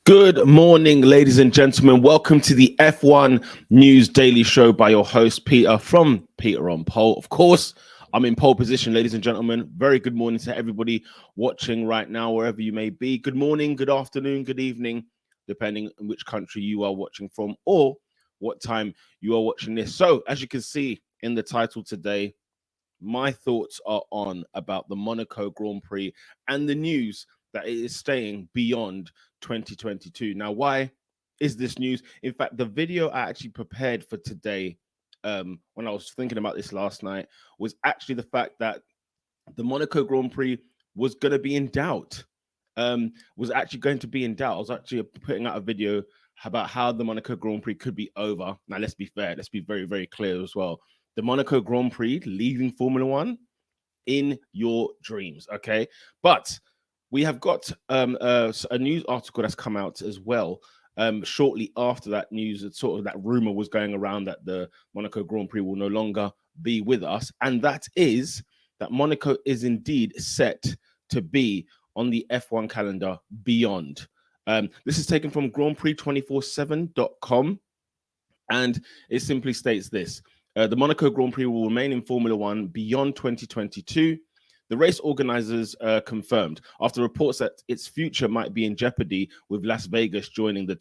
Good morning, ladies and gentlemen. Welcome to the F1 News Daily Show by your host, Peter, from Peter on Pole. Of course, I'm in pole position, ladies and gentlemen. Very good morning to everybody watching right now, wherever you may be. Good morning, good afternoon, good evening, depending on which country you are watching from or what time you are watching this. So, as you can see in the title today, my thoughts are on about the Monaco Grand Prix and the news that it is staying beyond 2022. Now, why is this news? In fact, the video I actually prepared for today, when I was thinking about this last night, was actually the fact that the Monaco Grand Prix was going to be in doubt. Was actually going to be in doubt. I was actually putting out a video about how the Monaco Grand Prix could be over. Now, let's be fair. Let's be very, very clear as well. The Monaco Grand Prix leaving Formula One in your dreams, okay? But we have got a news article that's come out as well shortly after that news. Sort of that rumor was going around that the Monaco Grand Prix will no longer be with us, and that is that Monaco is indeed set to be on the F1 calendar beyond. This is taken from grandprix247.com, and it simply states this. The Monaco Grand Prix will remain in Formula One beyond 2022. The race organizers confirmed after reports that its future might be in jeopardy with Las Vegas joining the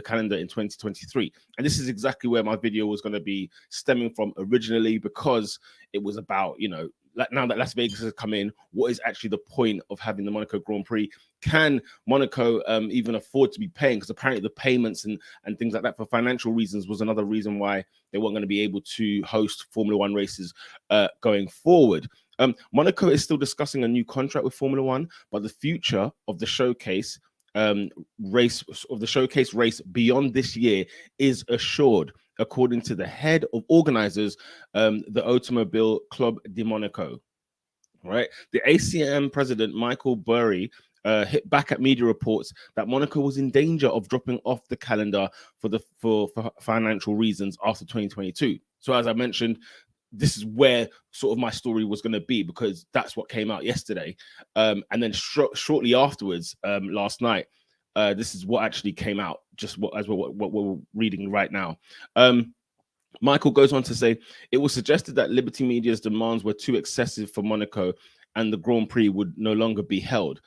calendar in 2023. And this is exactly where my video was going to be stemming from originally, because it was about, now that Las Vegas has come in, what is actually the point of having the Monaco Grand Prix? Can Monaco even afford to be paying? Because apparently the payments and things like that for financial reasons was another reason why they weren't going to be able to host Formula One races going forward. Monaco is still discussing a new contract with Formula One, but the future of the showcase race beyond this year is assured, according to the head of organizers, the Automobile Club de Monaco. Right, the ACM president Michael Burry hit back at media reports that Monaco was in danger of dropping off the calendar for financial reasons after 2022. So, as I mentioned, this is where sort of my story was going to be, because that's what came out yesterday, and then shortly afterwards, last night, this is what actually came out, just what we're reading right now. Michael goes on to say, it was suggested that Liberty Media's demands were too excessive for Monaco and the Grand Prix would no longer be held.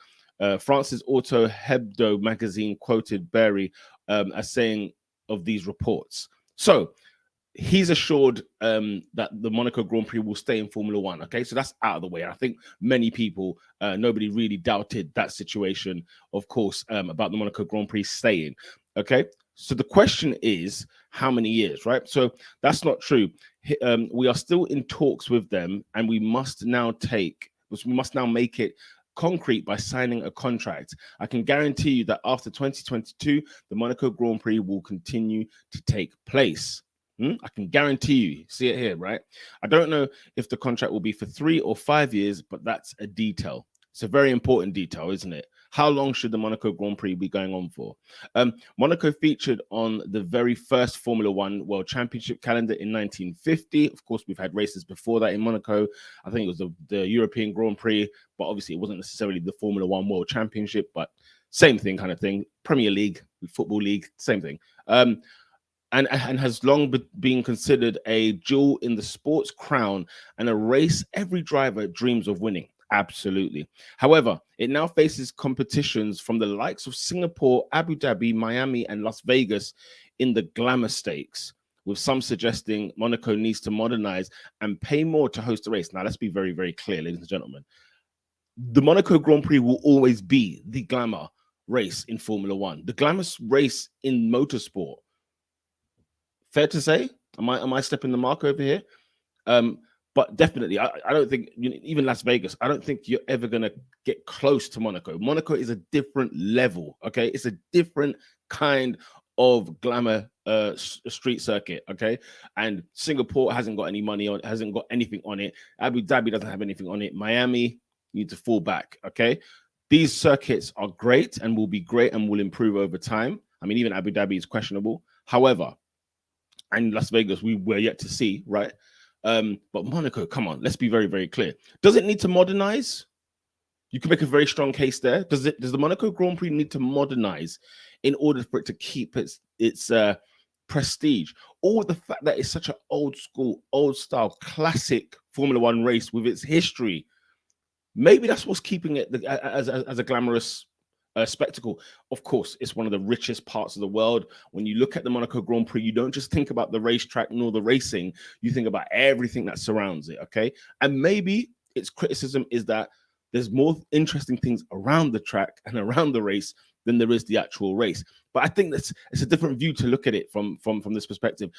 France's Auto Hebdo magazine quoted Berry as saying of these reports. So he's assured that the Monaco Grand Prix will stay in Formula One. Okay, so that's out of the way. I think many people, nobody really doubted that situation, of course, about the Monaco Grand Prix staying. Okay, so the question is, how many years, right? So that's not true. We are still in talks with them, and we must now make it concrete by signing a contract. I can guarantee you that after 2022, the Monaco Grand Prix will continue to take place. I can guarantee you. See it here, right? I don't know if the contract will be for 3 or 5 years, but that's a detail. It's a very important detail, isn't it? How long should the Monaco Grand Prix be going on for? Monaco featured on the very first Formula One World Championship calendar in 1950. Of course, we've had races before that in Monaco. I think it was the European Grand Prix, but obviously it wasn't necessarily the Formula One World Championship, but same thing kind of thing. Premier League, Football League, same thing. And has long been considered a jewel in the sports crown and a race every driver dreams of winning. Absolutely. However, it now faces competitions from the likes of Singapore, Abu Dhabi, Miami, and Las Vegas in the glamour stakes, with some suggesting Monaco needs to modernize and pay more to host the race. Now, let's be very, very clear, ladies and gentlemen. The Monaco Grand Prix will always be the glamour race in Formula One, the glamour race in motorsport. Fair to say? Am I stepping the mark over here? But definitely, I don't think, even Las Vegas, I don't think you're ever going to get close to Monaco. Monaco is a different level, okay? It's a different kind of glamour street circuit, okay? And Singapore hasn't got any money on, hasn't got anything on it. Abu Dhabi doesn't have anything on it. Miami, you need to fall back, okay? These circuits are great and will be great and will improve over time. I mean, even Abu Dhabi is questionable. However, and Las Vegas, we're yet to see, right? But Monaco, come on, let's be very, very clear. Does it need to modernize? You can make a very strong case there. Does the Monaco Grand Prix need to modernize in order for it to keep its prestige, or the fact that it's such an old school, old style, classic Formula One race with its history? Maybe that's what's keeping it as a glamorous spectacle. Of course, it's one of the richest parts of the world. When you look at the Monaco Grand Prix, you don't just think about the racetrack nor the racing. You think about everything that surrounds it, okay? And maybe its criticism is that there's more interesting things around the track and around the race than there is the actual race. But I think it's a different view to look at it from this perspective.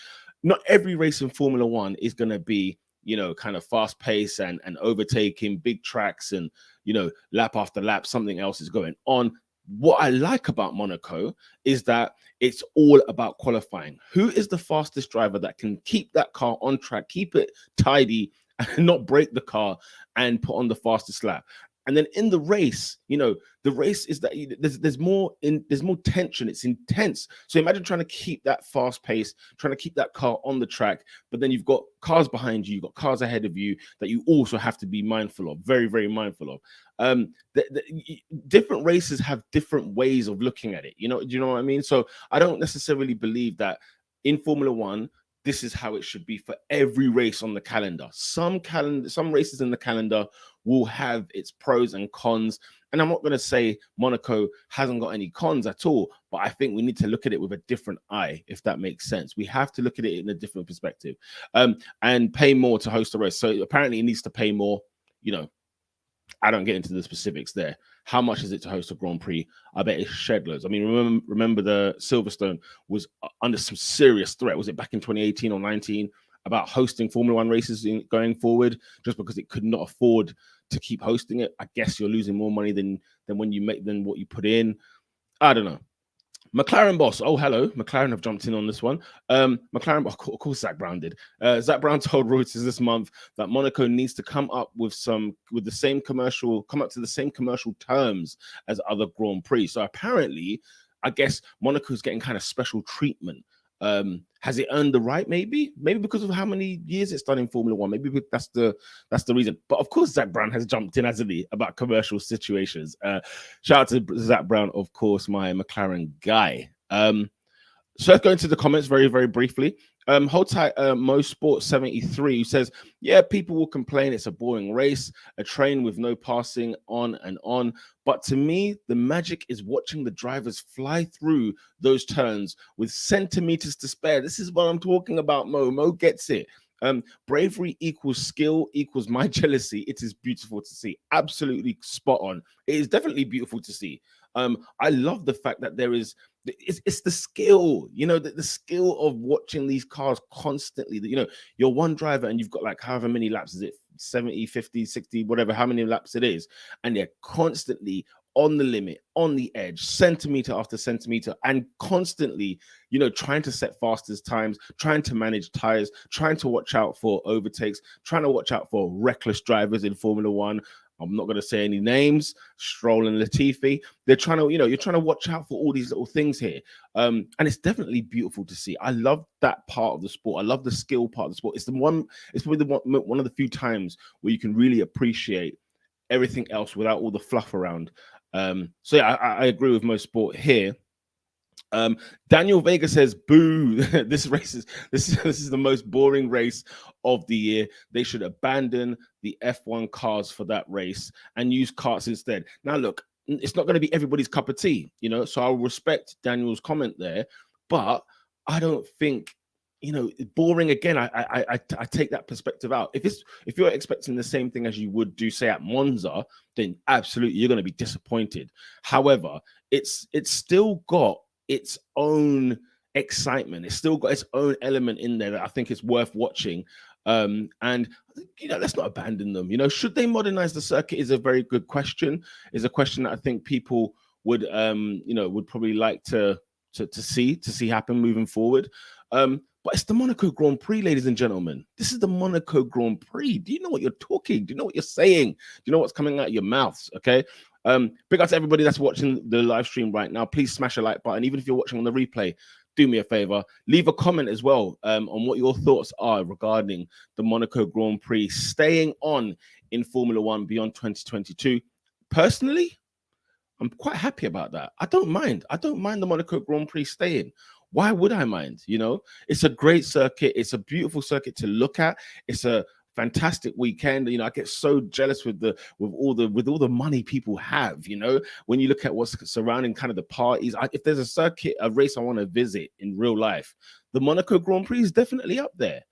Not every race in Formula One is going to be, you know, kind of fast pace and overtaking big tracks and, you know, lap after lap, something else is going on. What I like about Monaco is that it's all about qualifying. Who is the fastest driver that can keep that car on track, keep it tidy, and not break the car and put on the fastest lap? And then in the race, you know, the race is that there's more tension. It's intense. So imagine trying to keep that fast pace, trying to keep that car on the track, but then you've got cars behind you, you've got cars ahead of you that you also have to be mindful of, very, very mindful of. Different races have different ways of looking at it. You know, do you know what I mean? So I don't necessarily believe that in Formula One, this is how it should be for every race on the calendar. Some races in the calendar will have its pros and cons. And I'm not going to say Monaco hasn't got any cons at all, but I think we need to look at it with a different eye, if that makes sense. We have to look at it in a different perspective, and pay more to host a race. So apparently it needs to pay more. You know, I don't get into the specifics there. How much is it to host a Grand Prix? I bet it's shed loads. I mean, remember the Silverstone was under some serious threat. Was it back in 2018 or 19 about hosting Formula One races going forward, just because it could not afford to keep hosting it? I guess you're losing more money than when you make than what you put in. I don't know. McLaren boss. Oh, hello. McLaren have jumped in on this one. McLaren, of course, Zach Brown did. Zach Brown told Reuters this month that Monaco needs to come up to the same commercial terms as other Grand Prix. So apparently, I guess Monaco's getting kind of special treatment. Has it earned the right? Maybe because of how many years it's done in Formula One. Maybe that's the reason. But of course, Zach Brown has jumped in, hasn't he, about commercial situations. Shout out to Zach Brown, of course, my McLaren guy. So let's go into the comments very, very briefly. Hold tight, Mo Sport 73, who says, yeah, people will complain it's a boring race, a train with no passing on and on. But to me, the magic is watching the drivers fly through those turns with centimeters to spare. This is what I'm talking about, Mo. Mo gets it. Bravery equals skill equals my jealousy. It is beautiful to see. Absolutely spot on. It is definitely beautiful to see. I love the fact that there is, it's the skill, you know, the skill of watching these cars constantly. You know, you're one driver and you've got like however many laps, is it 70, 50, 60, whatever, how many laps it is, and they're constantly on the limit, on the edge, centimeter after centimeter, and constantly, you know, trying to set fastest times, trying to manage tires, trying to watch out for overtakes, trying to watch out for reckless drivers in Formula One. I'm not going to say any names, Stroll and Latifi. They're trying to, you know, you're trying to watch out for all these little things here. And it's definitely beautiful to see. I love that part of the sport. I love the skill part of the sport. It's probably one of the few times where you can really appreciate everything else without all the fluff around. So yeah, I agree with most sport here. Daniel Vega says, boo, this is the most boring race of the year. They should abandon the F1 cars for that race and use karts instead. Now look, it's not going to be everybody's cup of tea, you know, so I'll respect Daniel's comment there, but I don't think, you know, boring again. I take that perspective out. If you're expecting the same thing as you would do, say, at Monza, then absolutely you're going to be disappointed. However, it's still got its own excitement. It's still got its own element in there that I think is worth watching. And you know, let's not abandon them. You know, should they modernize the circuit is a very good question. Is a question that I think people would you know, would probably like to see happen moving forward. But it's the Monaco Grand Prix, ladies and gentlemen. This is the Monaco Grand Prix. Do you know what you're talking? Do you know what you're saying? Do you know what's coming out of your mouths? Okay. Big up to everybody that's watching the live stream right now. Please smash a like button. Even if you're watching on the replay, do me a favor. Leave a comment as well on what your thoughts are regarding the Monaco Grand Prix staying on in Formula One beyond 2022. personally, I'm quite happy about that. I don't mind. I don't mind the Monaco Grand Prix staying. Why would I mind? You know, it's a great circuit. It's a beautiful circuit to look at. It's a fantastic weekend. You know, I get so jealous with all the money people have. You know, when you look at what's surrounding kind of the parties. If there's a circuit, a race I want to visit in real life, the Monaco Grand Prix is definitely up there.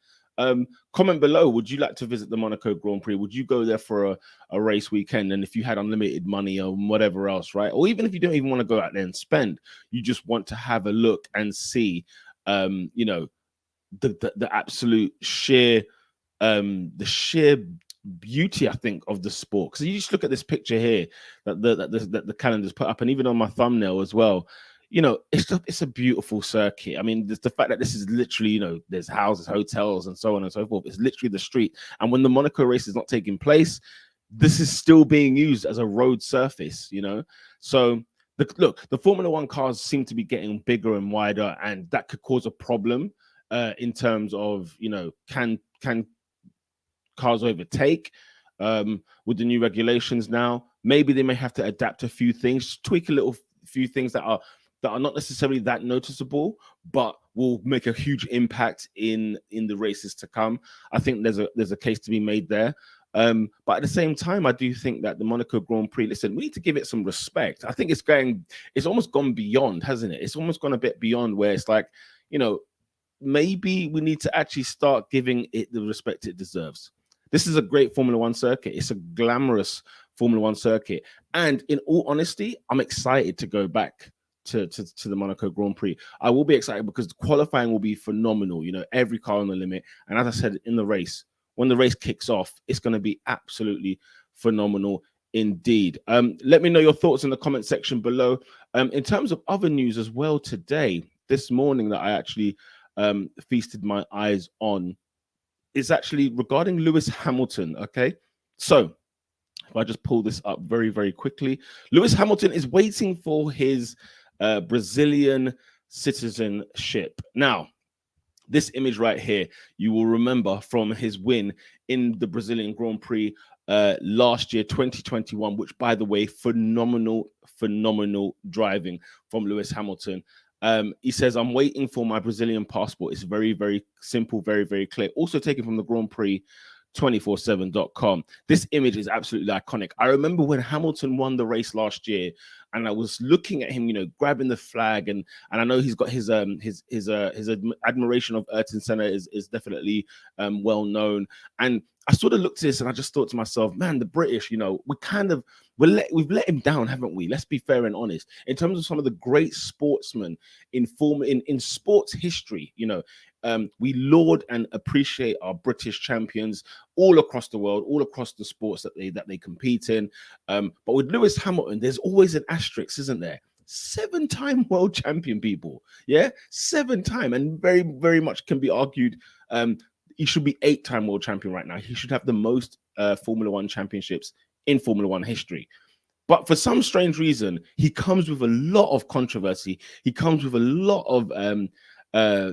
Comment below, would you like to visit the Monaco Grand Prix? Would you go there for a race weekend? And if you had unlimited money or whatever else, right? Or even if you don't even want to go out there and spend, you just want to have a look and see, you know, the absolute sheer, the sheer beauty, I think, of the sport. Because you just look at this picture here that the calendar's put up, and even on my thumbnail as well. You know, it's a beautiful circuit. I mean, the fact that this is literally, you know, there's houses, hotels, and so on and so forth. It's literally the street. And when the Monaco race is not taking place, this is still being used as a road surface, you know. So look, the Formula One cars seem to be getting bigger and wider, and that could cause a problem in terms of, you know, can cars overtake with the new regulations now? Maybe they may have to adapt a few things, tweak a little few things that are not necessarily that noticeable, but will make a huge impact in the races to come. I think there's a case to be made there. But at the same time, I do think that the Monaco Grand Prix, listen, we need to give it some respect. I think it's almost gone beyond, hasn't it? It's almost gone a bit beyond where it's like, you know, maybe we need to actually start giving it the respect it deserves. This is a great Formula One circuit. It's a glamorous Formula One circuit. And in all honesty, I'm excited to go back to the Monaco Grand Prix. I will be excited because the qualifying will be phenomenal. You know, every car on the limit. And as I said, in the race, when the race kicks off, it's going to be absolutely phenomenal indeed. Let me know your thoughts in the comment section below. In terms of other news as well today, this morning that I actually feasted my eyes on, is actually regarding Lewis Hamilton. Okay, so if I just pull this up very, very quickly, Lewis Hamilton is waiting for his Brazilian citizenship. Now, this image right here, you will remember from his win in the Brazilian Grand Prix last year, 2021, which, by the way, phenomenal driving from Lewis Hamilton. He says, I'm waiting for my Brazilian passport. It's very, very simple, very, very clear. Also taken from the Grand Prix 247.com. This image is absolutely iconic. I remember when Hamilton won the race last year, and I was looking at him, you know, grabbing the flag, and I know he's got his admiration of Ayrton Senna is definitely well known. And I sort of looked at this and I just thought to myself, man, the British, you know, we've let him down, haven't we? Let's be fair and honest. In terms of some of the great sportsmen in sports history, you know, we laud and appreciate our British champions all across the world, all across the sports that they compete in. But with Lewis Hamilton, there's always an asterisk, isn't there? 7-time world champion, people. Yeah, 7-time, and very, very much can be argued. He should be 8-time world champion right now. He should have the most Formula One championships in Formula One history. But for some strange reason, he comes with a lot of controversy. He comes with a lot of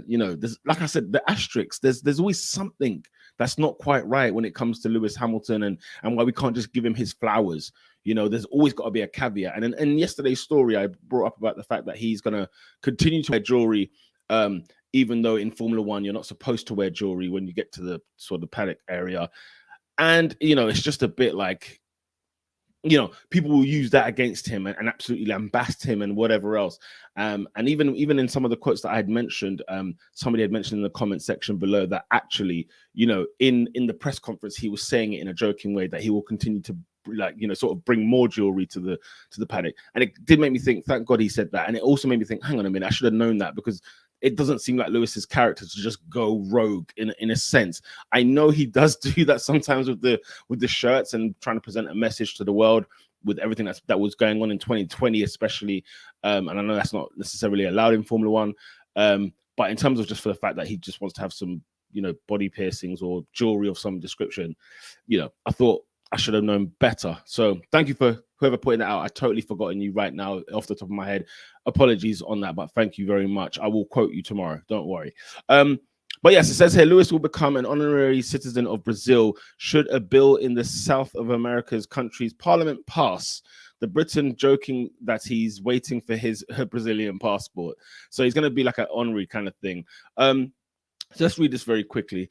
you know, there's, like I said, the asterisks. There's always something that's not quite right when it comes to Lewis Hamilton, and why we can't just give him his flowers. You know, there's always got to be a caveat. And in yesterday's story, I brought up about the fact that he's going to continue to wear jewelry, even though in Formula One you're not supposed to wear jewelry when you get to the sort of paddock area. And you know, it's just a bit like, you know, people will use that against him and absolutely lambast him and whatever else. And even in some of the quotes that I had mentioned, somebody had mentioned in the comment section below that actually, you know, in the press conference, he was saying it in a joking way that he will continue to, like, you know, sort of bring more jewelry to the paddock. And it did make me think, thank God he said that. And it also made me think, hang on a minute, I should have known that, because it doesn't seem like Lewis's character to just go rogue in a sense. I know he does do that sometimes with the shirts and trying to present a message to the world with everything that was going on in 2020, especially. And I know that's not necessarily allowed in Formula One. But in terms of just for the fact that he just wants to have some, you know, body piercings or jewelry of some description, you know, I thought I should have known better. So thank you for whoever putting that out. I totally forgotten you right now off the top of my head. Apologies on that, but thank you very much. I will quote you tomorrow. Don't worry. But But yes, it says here Lewis will become an honorary citizen of Brazil should a bill in the South of America's country's parliament pass. The Briton joking that he's waiting for his Brazilian passport. So he's going to be like an honorary kind of thing. Just read this very quickly.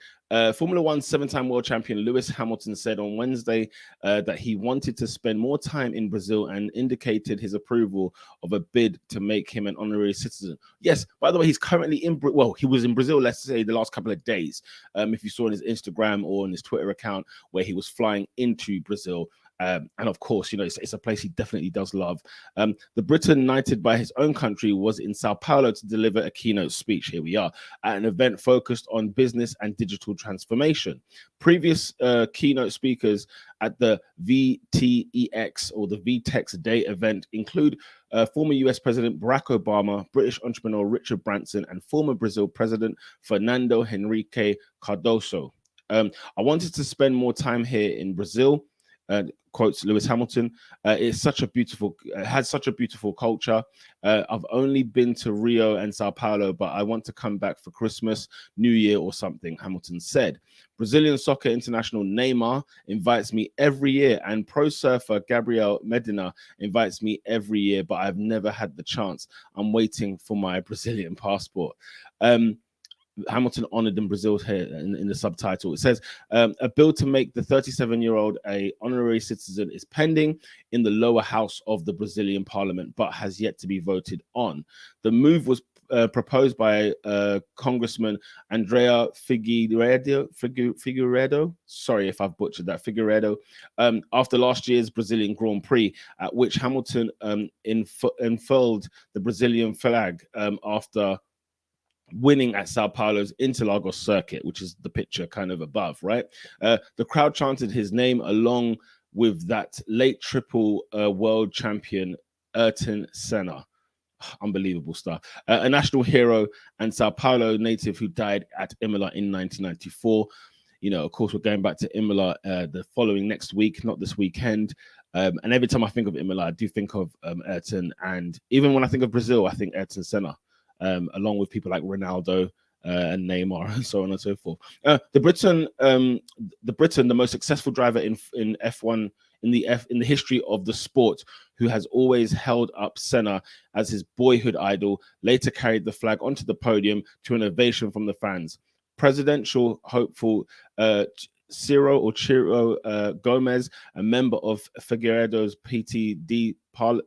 Formula One seven-time world champion Lewis Hamilton said on Wednesday that he wanted to spend more time in Brazil and indicated his approval of a bid to make him an honorary citizen. Yes, by the way, he's currently he was in Brazil, let's say, the last couple of days. If you saw on his Instagram or on his Twitter account where he was flying into Brazil. And of course, you know, it's a place he definitely does love. The Briton, knighted by his own country, was in Sao Paulo to deliver a keynote speech. Here we are at an event focused on business and digital transformation. Previous keynote speakers at the VTEX or the VTEX Day event include former US President Barack Obama, British entrepreneur Richard Branson, and former Brazil President Fernando Henrique Cardoso. I wanted to spend more time here in Brazil. Quotes Lewis Hamilton. It's such a beautiful, has such a beautiful culture. I've only been to Rio and Sao Paulo, but I want to come back for Christmas, New Year, or something. Hamilton said. Brazilian soccer international Neymar invites me every year, and pro surfer Gabriel Medina invites me every year, but I've never had the chance. I'm waiting for my Brazilian passport. Hamilton honored in Brazil here in the subtitle. It says a bill to make the 37-year-old a honorary citizen is pending in the lower house of the Brazilian parliament, but has yet to be voted on. The move was proposed by Congressman Andrea Figueiredo. Sorry if I've butchered that. Figueiredo. After last year's Brazilian Grand Prix, at which Hamilton unfurled the Brazilian flag after winning at Sao Paulo's Interlagos circuit, which is the picture kind of above, right? The crowd chanted his name along with that late triple world champion Ayrton Senna. Unbelievable stuff. A national hero and Sao Paulo native who died at Imola in 1994. You know, of course, we're going back to Imola the following next week, not this weekend. And every time I think of Imola, I do think of Ayrton. And even when I think of Brazil, I think Ayrton Senna. Along with people like Ronaldo and Neymar and so on and so forth. The Briton, the most successful driver in F1 in the history of the sport, who has always held up Senna as his boyhood idol, later carried the flag onto the podium to an ovation from the fans. Presidential hopeful Ciro Gomez, a member of Figueiredo's PTD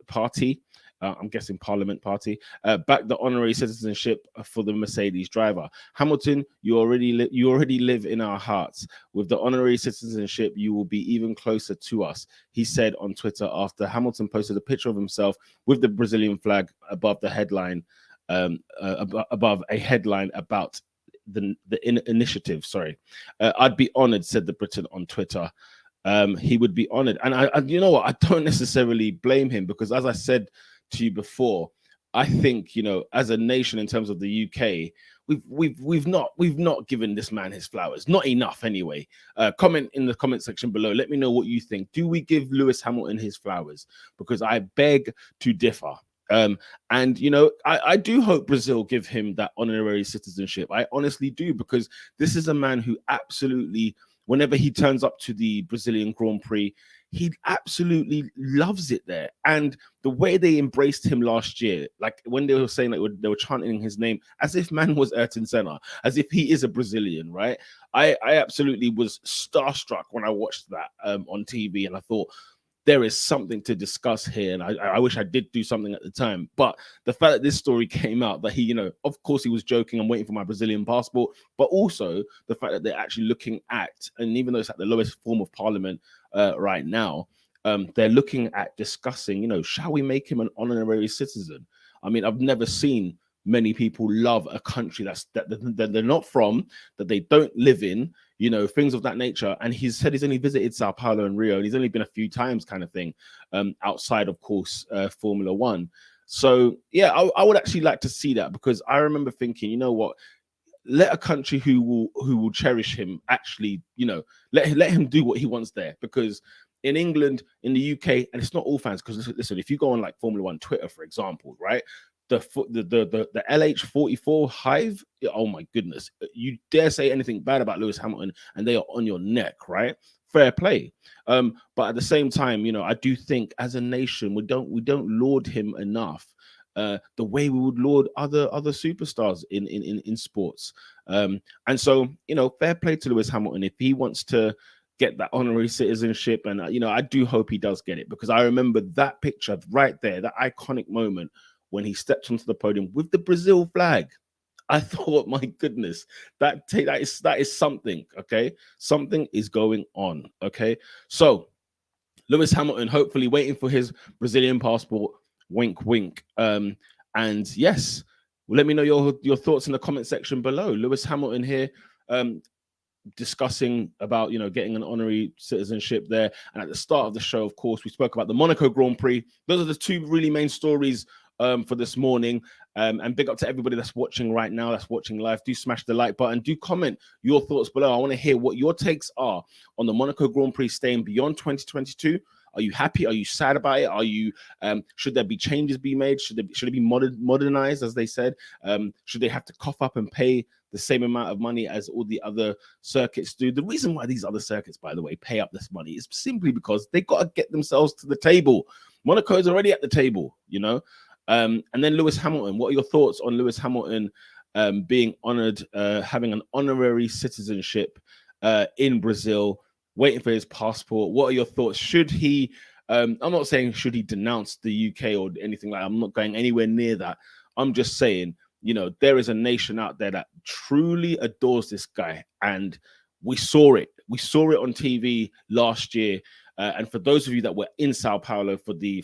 party, I'm guessing Parliament Party, backed the honorary citizenship for the Mercedes driver. Hamilton, you already live in our hearts. With the honorary citizenship, you will be even closer to us, he said on Twitter after Hamilton posted a picture of himself with the Brazilian flag above the headline, above a headline about the initiative. Sorry, I'd be honored, said the Briton on Twitter. He would be honored, and I you know what, I don't necessarily blame him, because as I said to you before, I think, you know, as a nation in terms of the UK, we've not given this man his flowers, not enough anyway. Comment in the comment section below, let me know what you think. Do we give Lewis Hamilton his flowers? Because I beg to differ. And you know, I do hope Brazil give him that honorary citizenship. I honestly do, because this is a man who absolutely, whenever he turns up to the Brazilian Grand Prix, he absolutely loves it there. And the way they embraced him last year, like when they were saying that they were chanting his name as if man was Ayrton Senna, as if he is a Brazilian, right? I absolutely was starstruck when I watched that on TV, and I thought, there is something to discuss here, and I wish I did do something at the time. But the fact that this story came out, that he, you know, of course he was joking, I'm waiting for my Brazilian passport, but also the fact that they're actually looking at, and even though it's at the lowest form of parliament right now, they're looking at discussing, you know, shall we make him an honorary citizen? I mean, I've never seen many people love a country that they're not from, that they don't live in, you know, things of that nature. And he's said he's only visited Sao Paulo and Rio, and he's only been a few times, kind of thing, outside, of course, Formula One. So yeah, I would actually like to see that, because I remember thinking, you know what, let a country who will cherish him actually, you know, let him do what he wants there. Because in England, in the UK, and it's not all fans, because listen, if you go on like Formula One Twitter, for example, right, the LH44 Hive. Oh my goodness, you dare say anything bad about Lewis Hamilton and they are on your neck, right? Fair play. But at the same time, you know, I do think as a nation we don't laud him enough. The way we would laud other superstars in sports. And so, you know, fair play to Lewis Hamilton if he wants to get that honorary citizenship. And, you know, I do hope he does get it, because I remember that picture right there, that iconic moment when he stepped onto the podium with the Brazil flag. I thought, my goodness, that is something. Okay, something is going on. Okay, so Lewis Hamilton hopefully waiting for his Brazilian passport. Wink, wink. And yes, let me know your thoughts in the comment section below. Lewis Hamilton here, discussing about, you know, getting an honorary citizenship there. And at the start of the show, of course, we spoke about the Monaco Grand Prix. Those are the two really main stories for this morning. And big up to everybody that's watching right now, that's watching live. Do smash the like button. Do comment your thoughts below. I want to hear what your takes are on the Monaco Grand Prix staying beyond 2022. Are you happy? Are you sad about it? Are you should there be changes be made? Should it be modernized, as they said? Should they have to cough up and pay the same amount of money as all the other circuits do? The reason why these other circuits, by the way, pay up this money is simply because they got to get themselves to the table. Monaco is already at the table, you know. And then Lewis Hamilton. What are your thoughts on Lewis Hamilton being honored, having an honorary citizenship in Brazil, waiting for his passport? What are your thoughts? Should he, I'm not saying should he denounce the UK or anything like that. I'm not going anywhere near that. I'm just saying, you know, there is a nation out there that truly adores this guy. And we saw it. We saw it on TV last year. And for those of you that were in Sao Paulo for the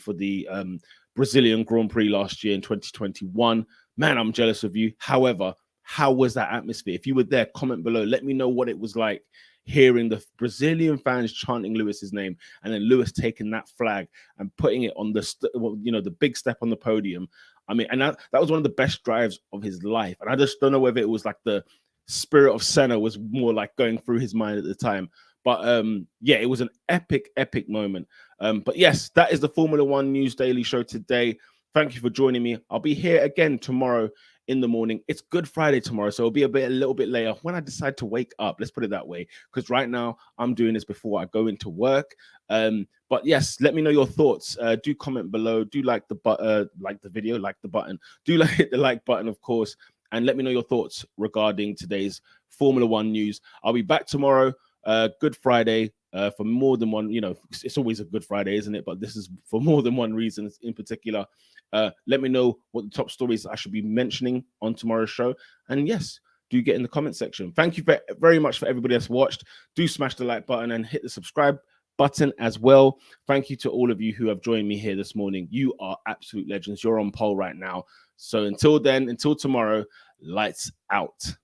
Brazilian Grand Prix last year in 2021, man, I'm jealous of you. However, how was that atmosphere? If you were there, comment below. Let me know what it was like hearing the Brazilian fans chanting Lewis's name, and then Lewis taking that flag and putting it on the big step on the podium. I mean, and that was one of the best drives of his life. And I just don't know whether it was like the spirit of Senna was more like going through his mind at the time. But yeah, it was an epic moment. But yes, that is the Formula One News Daily Show today. Thank you for joining me. I'll be here again tomorrow in the morning. It's Good Friday tomorrow, so it'll be a little bit later when I decide to wake up. Let's put it that way, because right now I'm doing this before I go into work. But yes, let me know your thoughts. Do comment below. Do like the video, like the button. Do hit the like button, of course, and let me know your thoughts regarding today's Formula One news. I'll be back tomorrow. Good Friday, for more than one, you know, it's always a Good Friday, isn't it? But this is for more than one reason in particular. Let me know what the top stories I should be mentioning on tomorrow's show. And yes, do get in the comment section. Thank you very much for everybody that's watched. Do smash the like button and hit the subscribe button as well. Thank you to all of you who have joined me here this morning. You are absolute legends. You're on pole right now. So until then, until tomorrow, lights out.